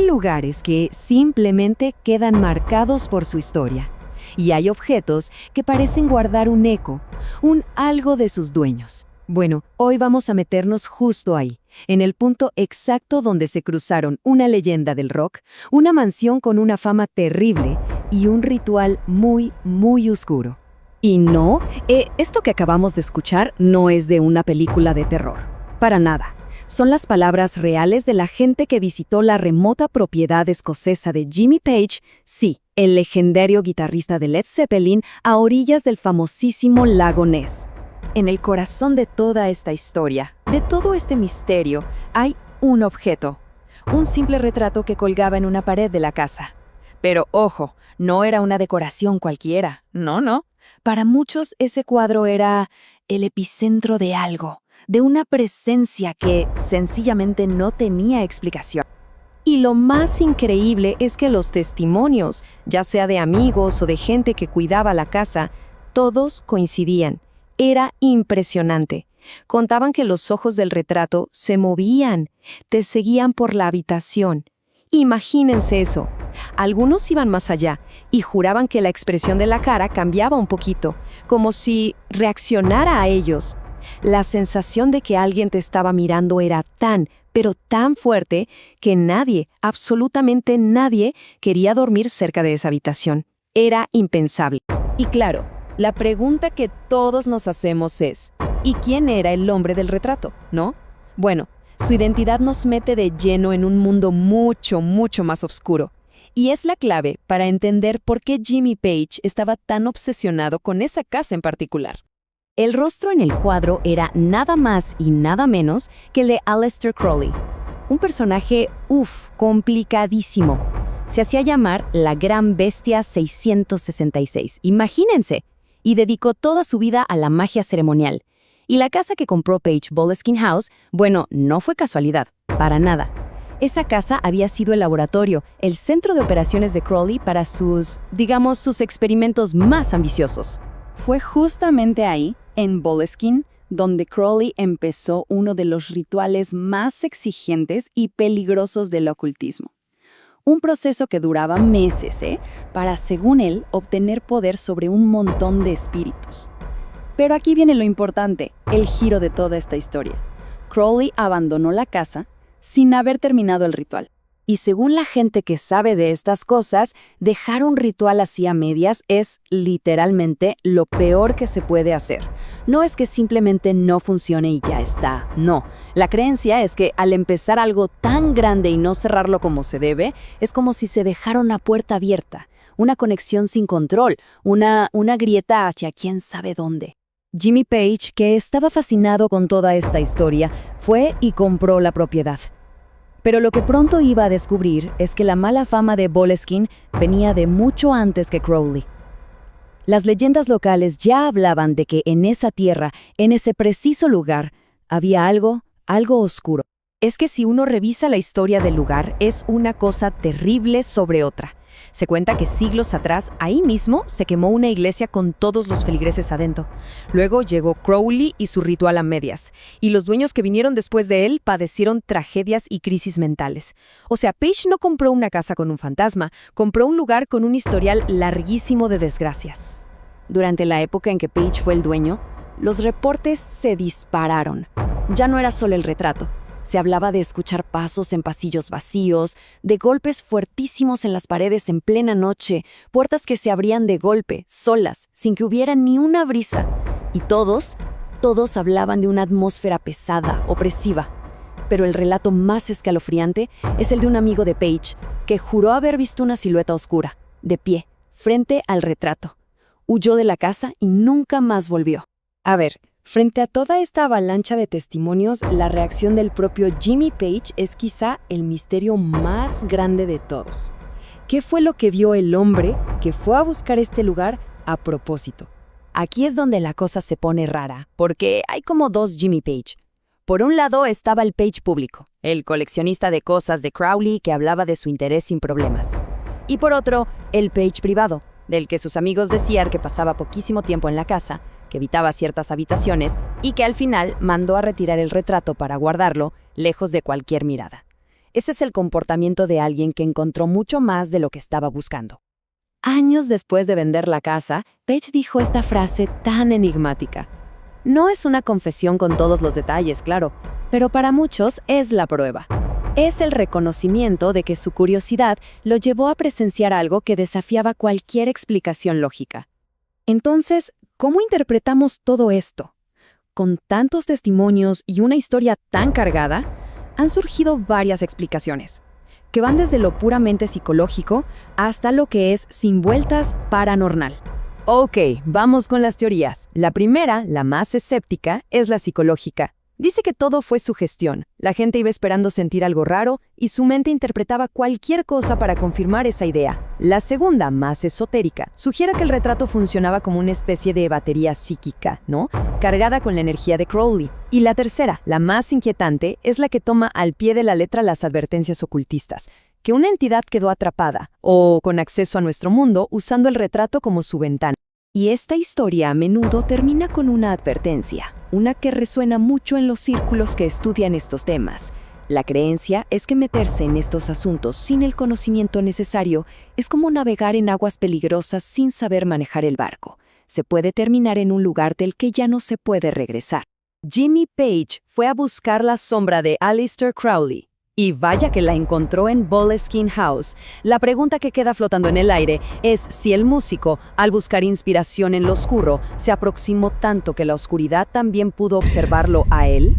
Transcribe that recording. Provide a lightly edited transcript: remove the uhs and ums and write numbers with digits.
lugares que simplemente quedan marcados por su historia. Y hay objetos que parecen guardar un eco, un algo de sus dueños. Bueno, hoy vamos a meternos justo ahí, en el punto exacto donde se cruzaron una leyenda del rock, una mansión con una fama terrible y un ritual muy, muy oscuro. Y no, esto que acabamos de escuchar no es de una película de terror. Para nada. Son las palabras reales de la gente que visitó la remota propiedad escocesa de Jimmy Page, sí, el legendario guitarrista de Led Zeppelin, a orillas del famosísimo lago Ness. En el corazón de toda esta historia, de todo este misterio, hay un objeto, un simple retrato que colgaba en una pared de la casa. Pero ojo, no era una decoración cualquiera, no. Para muchos ese cuadro era el epicentro de algo, de una presencia que sencillamente no tenía explicación. Y lo más increíble es que los testimonios, ya sea de amigos o de gente que cuidaba la casa, todos coincidían. Era impresionante. Contaban que los ojos del retrato se movían, te seguían por la habitación. Imagínense eso. Algunos iban más allá y juraban que la expresión de la cara cambiaba un poquito, como si reaccionara a ellos. La sensación de que alguien te estaba mirando era tan, pero tan fuerte que nadie, absolutamente nadie, quería dormir cerca de esa habitación. Era impensable. Y claro, la pregunta que todos nos hacemos es, ¿y quién era el hombre del retrato, no? Bueno, su identidad nos mete de lleno en un mundo mucho, mucho más oscuro. Y es la clave para entender por qué Jimmy Page estaba tan obsesionado con esa casa en particular. El rostro en el cuadro era nada más y nada menos que el de Aleister Crowley, un personaje, complicadísimo. Se hacía llamar la Gran Bestia 666, imagínense, y dedicó toda su vida a la magia ceremonial. Y la casa que compró Page, Boleskine House, bueno, no fue casualidad, para nada. Esa casa había sido el laboratorio, el centro de operaciones de Crowley para sus experimentos más ambiciosos. Fue justamente ahí, en Boleskine, donde Crowley empezó uno de los rituales más exigentes y peligrosos del ocultismo. Un proceso que duraba meses, para, según él, obtener poder sobre un montón de espíritus. Pero aquí viene lo importante, el giro de toda esta historia. Crowley abandonó la casa sin haber terminado el ritual. Y según la gente que sabe de estas cosas, dejar un ritual así a medias es literalmente lo peor que se puede hacer. No es que simplemente no funcione y ya está, no. La creencia es que al empezar algo tan grande y no cerrarlo como se debe, es como si se dejara una puerta abierta, una conexión sin control, una grieta hacia quién sabe dónde. Jimmy Page, que estaba fascinado con toda esta historia, fue y compró la propiedad. Pero lo que pronto iba a descubrir es que la mala fama de Boleskine venía de mucho antes que Crowley. Las leyendas locales ya hablaban de que en esa tierra, en ese preciso lugar, había algo oscuro. Es que si uno revisa la historia del lugar, es una cosa terrible sobre otra. Se cuenta que siglos atrás, ahí mismo, se quemó una iglesia con todos los feligreses adentro. Luego llegó Crowley y su ritual a medias, y los dueños que vinieron después de él padecieron tragedias y crisis mentales. O sea, Page no compró una casa con un fantasma, compró un lugar con un historial larguísimo de desgracias. Durante la época en que Page fue el dueño, los reportes se dispararon. Ya no era solo el retrato. Se hablaba de escuchar pasos en pasillos vacíos, de golpes fuertísimos en las paredes en plena noche, puertas que se abrían de golpe, solas, sin que hubiera ni una brisa. Y todos hablaban de una atmósfera pesada, opresiva. Pero el relato más escalofriante es el de un amigo de Page, que juró haber visto una silueta oscura, de pie, frente al retrato. Huyó de la casa y nunca más volvió. A ver, frente a toda esta avalancha de testimonios, la reacción del propio Jimmy Page es quizá el misterio más grande de todos. ¿Qué fue lo que vio el hombre que fue a buscar este lugar a propósito? Aquí es donde la cosa se pone rara, porque hay como dos Jimmy Page. Por un lado estaba el Page público, el coleccionista de cosas de Crowley que hablaba de su interés sin problemas. Y por otro, el Page privado, del que sus amigos decían que pasaba poquísimo tiempo en la casa, que evitaba ciertas habitaciones y que al final mandó a retirar el retrato para guardarlo lejos de cualquier mirada. Ese es el comportamiento de alguien que encontró mucho más de lo que estaba buscando. Años después de vender la casa, Page dijo esta frase tan enigmática. No es una confesión con todos los detalles, claro, pero para muchos es la prueba. Es el reconocimiento de que su curiosidad lo llevó a presenciar algo que desafiaba cualquier explicación lógica. Entonces, ¿cómo interpretamos todo esto? Con tantos testimonios y una historia tan cargada, han surgido varias explicaciones, que van desde lo puramente psicológico hasta lo que es sin vueltas paranormal. Ok, vamos con las teorías. La primera, la más escéptica, es la psicológica. Dice que todo fue sugestión. La gente iba esperando sentir algo raro y su mente interpretaba cualquier cosa para confirmar esa idea. La segunda, más esotérica, sugiere que el retrato funcionaba como una especie de batería psíquica, ¿no? Cargada con la energía de Crowley. Y la tercera, la más inquietante, es la que toma al pie de la letra las advertencias ocultistas, que una entidad quedó atrapada o con acceso a nuestro mundo usando el retrato como su ventana. Y esta historia a menudo termina con una advertencia, una que resuena mucho en los círculos que estudian estos temas. La creencia es que meterse en estos asuntos sin el conocimiento necesario es como navegar en aguas peligrosas sin saber manejar el barco. Se puede terminar en un lugar del que ya no se puede regresar. Jimmy Page fue a buscar la sombra de Aleister Crowley. Y vaya que la encontró en Boleskine House. La pregunta que queda flotando en el aire es si el músico, al buscar inspiración en lo oscuro, se aproximó tanto que la oscuridad también pudo observarlo a él.